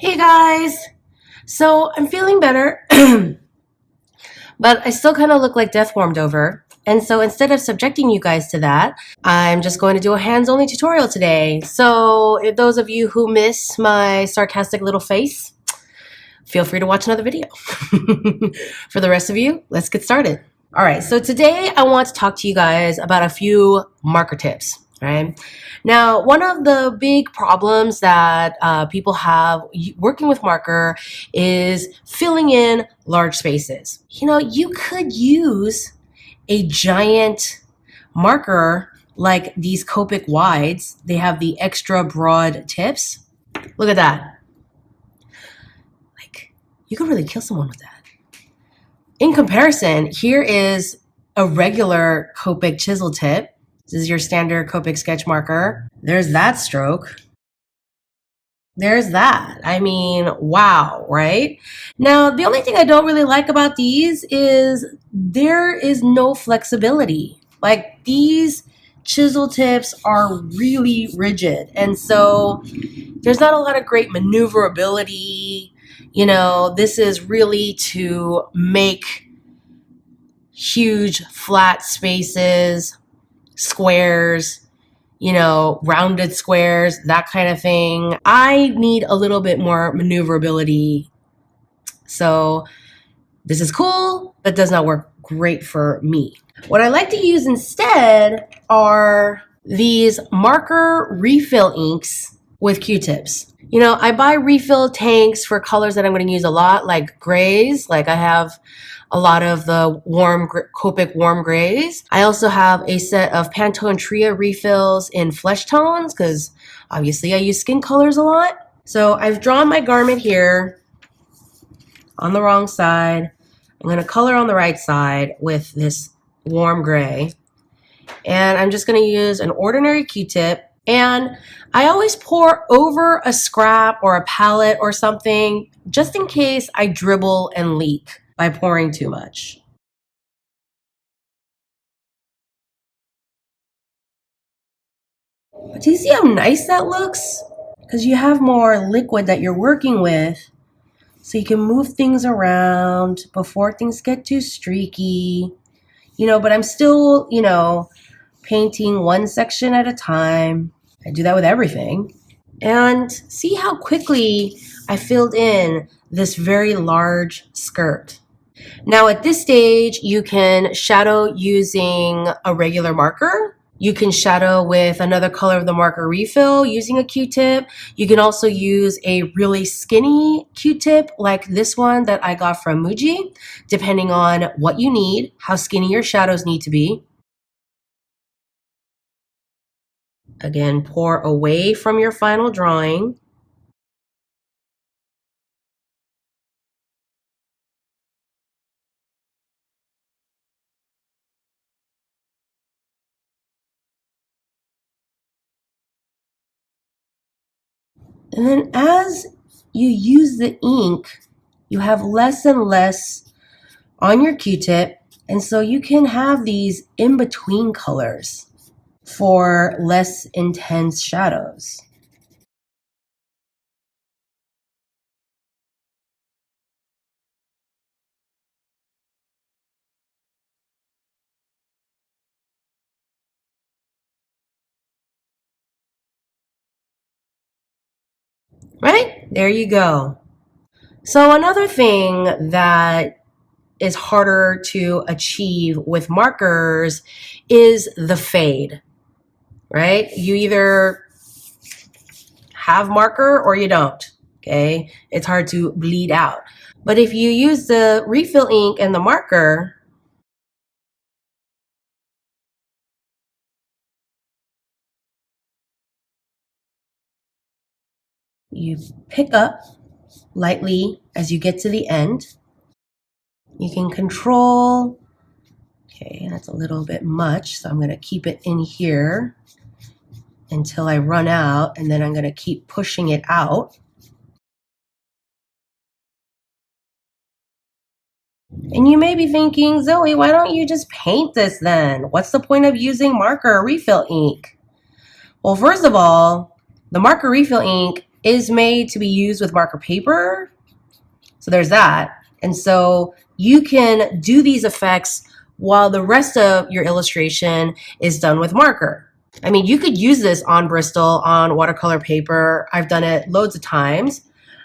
Hey guys! So I'm feeling better, but I still kind of look like death warmed over. And so instead of subjecting you guys to that, I'm just going to do a hands-only tutorial today. So if those of you who miss my sarcastic little face, feel free to watch another video. For the rest of you, let's get started. All right, so today I want to talk to you guys about a few marker tips. Right? Now, one of the big problems that people have working with marker is filling in large spaces. You know, you could use a giant marker like these Copic wides. They have the extra broad tips. Look at that. Like, you could really kill someone with that. In comparison, here is a regular Copic chisel tip. This is your standard Copic sketch marker. There's that stroke. There's that. I mean, wow, right? Now, the only thing I don't really like about these is there is no flexibility. Like, these chisel tips are really rigid. And so there's not a lot of great maneuverability. You know, this is really to make huge flat spaces, squares, you know, rounded squares, that kind of thing. I need a little bit more maneuverability. So this is cool, but does not work great for me. What I like to use instead are these marker refill inks with Q-tips. You know, I buy refill tanks for colors that I'm going to use a lot, like grays. Like I have a lot of the Copic warm grays. I also have a set of Pantone Tria refills in flesh tones because obviously I use skin colors a lot. So I've drawn my garment here on the wrong side. I'm going to color on the right side with this warm gray. And I'm just going to use an ordinary Q-tip. And I always pour over a scrap or a palette or something just in case I dribble and leak by pouring too much. But do you see how nice that looks? Because you have more liquid that you're working with, so you can move things around before things get too streaky. You know, but I'm still, you know, painting one section at a time. I do that with everything. And see how quickly I filled in this very large skirt. Now at this stage, you can shadow using a regular marker. You can shadow with another color of the marker refill using a Q-tip. You can also use a really skinny Q-tip like this one that I got from Muji, depending on what you need, how skinny your shadows need to be. Again, pour away from your final drawing. And then as you use the ink, you have less and less on your Q-tip, and so you can have these in-between colors for less intense shadows. Right? There you go. So another thing that is harder to achieve with markers is the fade, right? You either have marker or you don't, okay? It's hard to bleed out. But if you use the refill ink and the marker, you pick up lightly as you get to the end. You can control, okay, that's a little bit much, so I'm going to keep it in here until I run out, and then I'm going to keep pushing it out. And you may be thinking, Zoe, why don't you just paint this then? What's the point of using marker or refill ink? Well, first of all, the marker refill ink is made to be used with marker paper. So there's that. And so you can do these effects while the rest of your illustration is done with marker. I mean, you could use this on Bristol, on watercolor paper. I've done it loads of times.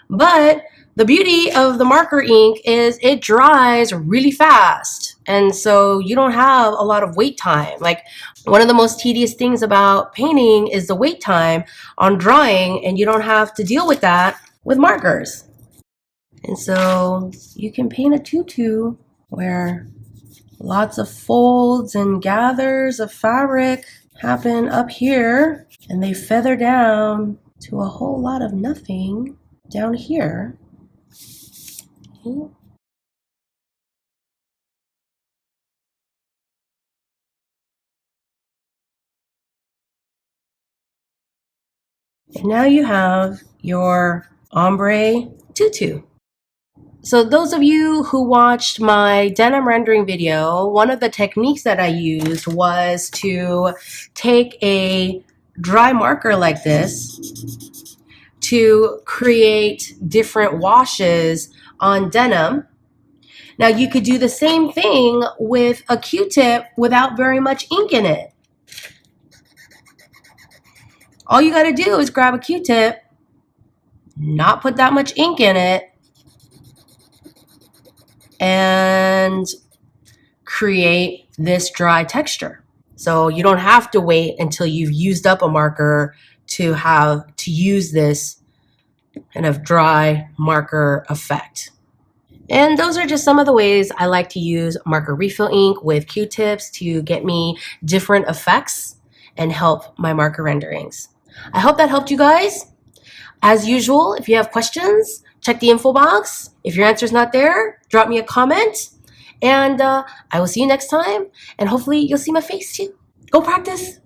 But the beauty of the marker ink is it dries really fast. And so you don't have a lot of wait time. Like, one of the most tedious things about painting is the wait time on drying, and you don't have to deal with that with markers. And so you can paint a tutu where lots of folds and gathers of fabric happen up here, and they feather down to a whole lot of nothing down here. Okay. And now you have your ombre tutu. So those of you who watched my denim rendering video, one of the techniques that I used was to take a dry marker like this to create different washes on denim. Now you could do the same thing with a Q-tip without very much ink in it. All you got to do is grab a Q-tip, not put that much ink in it, and create this dry texture. So you don't have to wait until you've used up a marker to use this kind of dry marker effect. And those are just some of the ways I like to use marker refill ink with Q-tips to get me different effects and help my marker renderings. I hope that helped you guys. As usual, if you have questions, check the info box. If your answer's not there, drop me a comment. And I will see you next time. And hopefully you'll see my face too. Go practice.